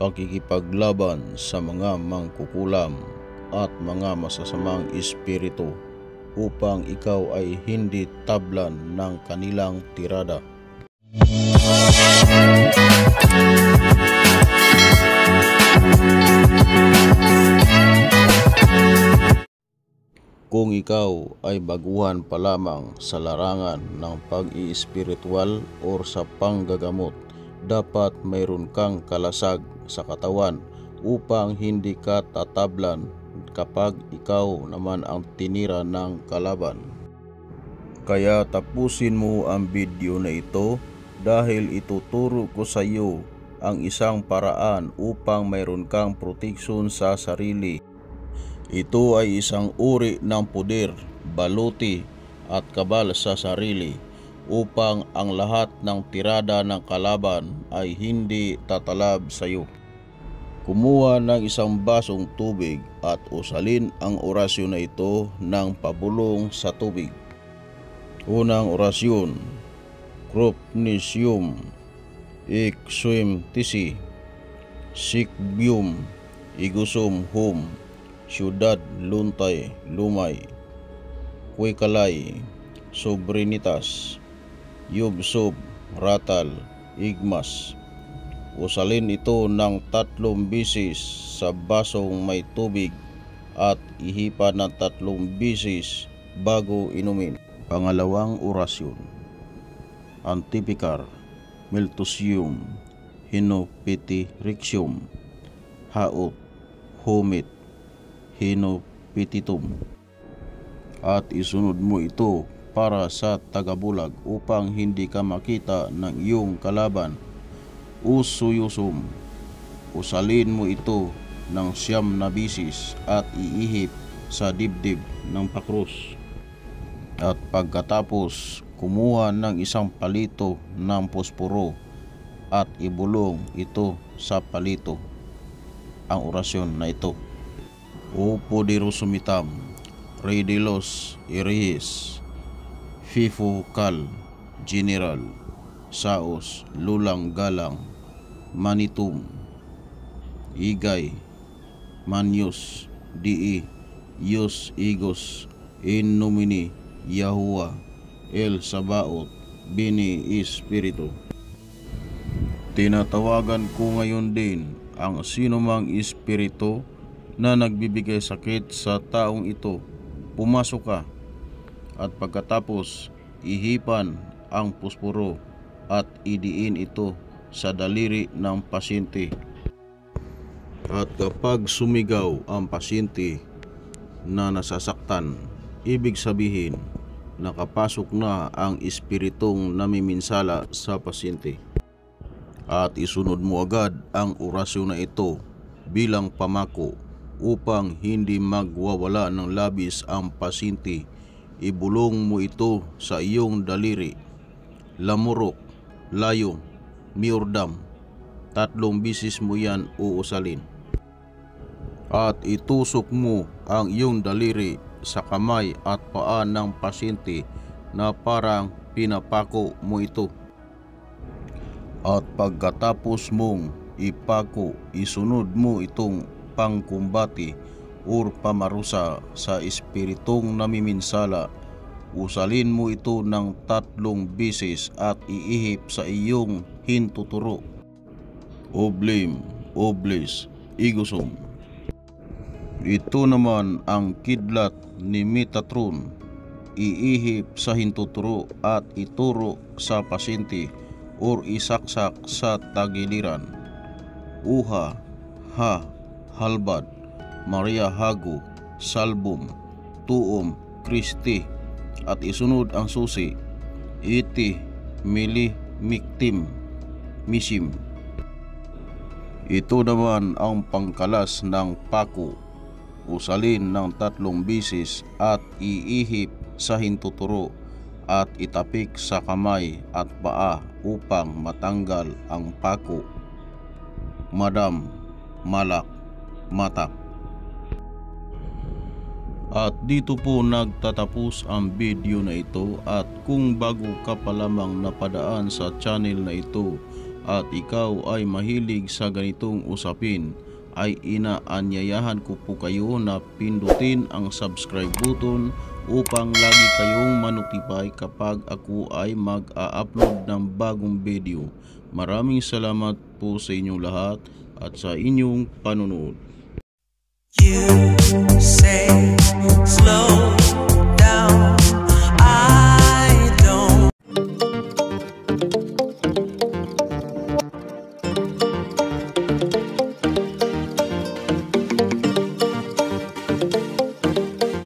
pakikipaglaban sa mga mangkukulam at mga masasamang espiritu upang ikaw ay hindi tablan ng kanilang tirada. Kung ikaw ay baguhan pa lamang sa larangan ng pag-iespiritual o sa panggagamot, dapat mayroon kang kalasag sa katawan upang hindi ka tatablan kapag ikaw naman ang tinira ng kalaban. Kaya tapusin mo ang video na ito dahil ituturo ko sa iyo ang isang paraan upang mayroon kang proteksyon sa sarili. Ito ay isang uri ng puder, baluti at kabal sa sarili upang ang lahat ng tirada ng kalaban ay hindi tatalab sa iyo. Kumuha ng isang basong tubig at usalin ang orasyon na ito ng pabulong sa tubig. Unang orasyon: Cropnesium, Ixuem Tisi, Sikbium, Igusum Hum, Siyudad Luntay Lumay, Kuikalay, Sobrinitas, Yubsob, Ratal, Igmas. Usalin ito ng 3 bisis sa basong may tubig at ihipan ng 3 bisis bago inumin. Pangalawang orasyon: Antipicar, Miltosium, Hinopitirixium, Haut, Humit, Hinopititum. At isunod mo ito para sa tagabulag upang hindi ka makita ng iyong kalaban. Usuyusum. Usalin mo ito ng 9 na bisis at iihip sa dibdib ng pakrus. At pagkatapos, kumuha ng isang palito ng posporo at ibulong ito sa palito. Ang orasyon na ito: O poderosumitam, Rey de los Irihis, Fifo Cal, General, Saos, Lulang Galang, Manitum, Igay, Manius, Dii, Yus Igos, in nomine Yahuwah, El Sabaoth, Bini Espiritu. Tinatawagan ko ngayon din ang sinumang espiritu na nagbibigay sakit sa taong ito. Pumasok ka at pagkatapos ihipan ang posporo at idiin ito sa daliri ng pasyente. At kapag sumigaw ang pasyente na nasasaktan, ibig sabihin nakapasok na ang espiritong namiminsala sa pasyente. At isunod mo agad ang orasyon na ito bilang pamako upang hindi magwawala ng labis ang pasyente. Ibulong mo ito sa iyong daliri. Lamurok, layo, miordam. 3 bisis mo yan uusalin. At itusok mo ang iyong daliri sa kamay at paa ng pasyente na parang pinapako mo ito. At pagkatapos mong ipako, isunod mo itong pangkumbati o pamarusa sa espiritong namiminsala. Usalin mo ito ng 3 bisis at iihip sa iyong hintuturo. Oblim, Oblis, Igusum. Ito naman ang kidlat ni Metatron. Iihip sa hintuturo at ituro sa pasyente o isaksak sa tagiliran. Uha, Ha, Halbad, Maria Hago, Salbum, Tuom, Kristi. At isunod ang susi. Iti, Mili, Miktim, Misim. Ito naman ang pangkalas ng pako. Usalin ng 3 bisis at iihip sa hintuturo at itapik sa kamay at paa upang matanggal ang pako. Madam, Malak, Matak. At dito po nagtatapos ang video na ito, at kung bago ka pa lamang napadaan sa channel na ito, at ikaw ay mahilig sa ganitong usapin, ay inaanyayahan ko po kayo na pindutin ang subscribe button upang lagi kayong manotify kapag ako ay mag-a-upload ng bagong video. Maraming salamat po sa inyong lahat at sa inyong panunood. You say slow